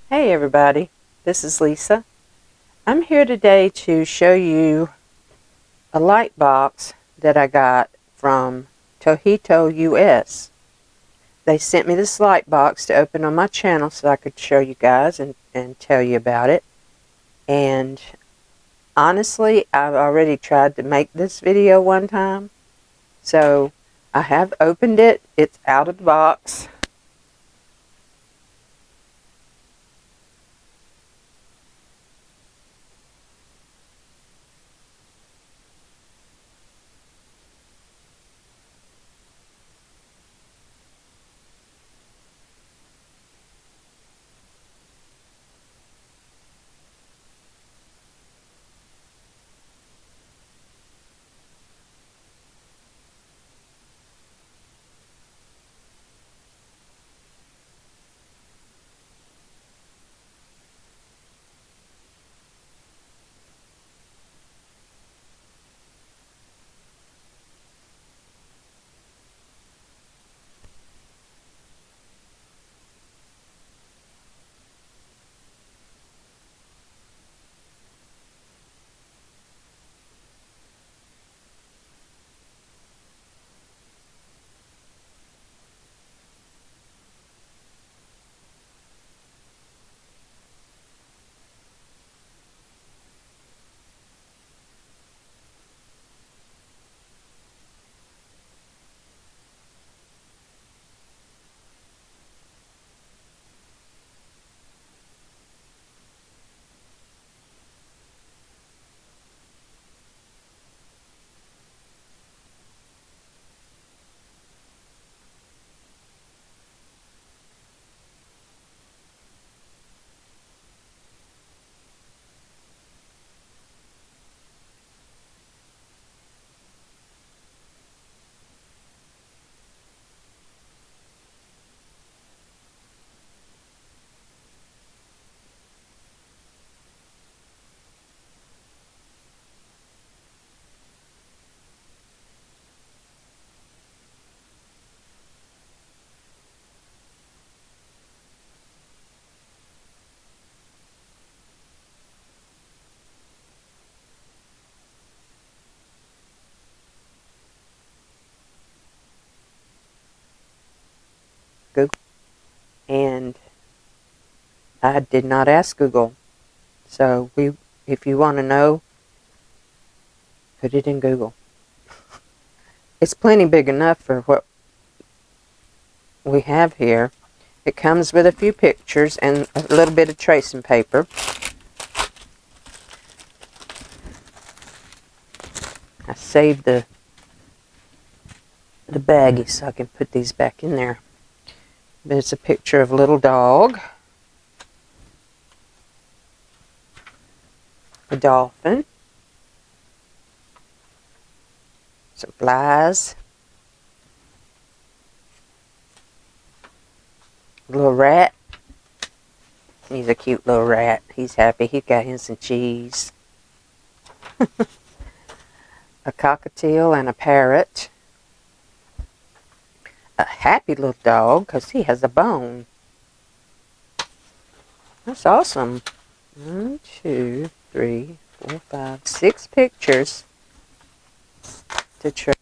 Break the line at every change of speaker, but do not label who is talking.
Hey everybody, this is Lisa. I'm here today to show you a light box that I got from Tohito US. They sent me this light box to open on my channel so I could show you guys and tell you about it. And honestly, I've already tried to make this video one time. So I have opened it. It's out of the box. Google. And I did not ask Google. So if you want to know, put it in Google. It's plenty big enough for what we have here. It comes with a few pictures and a little bit of tracing paper. I saved the baggie so I can put these back in there. There's a picture of a little dog, a dolphin, some flies, a little rat. He's a cute little rat. He's happy. He got him some cheese. A cockatiel and a parrot. A happy little dog because he has a bone. That's awesome. 1, 2, 3, 4, 5, 6 pictures to try.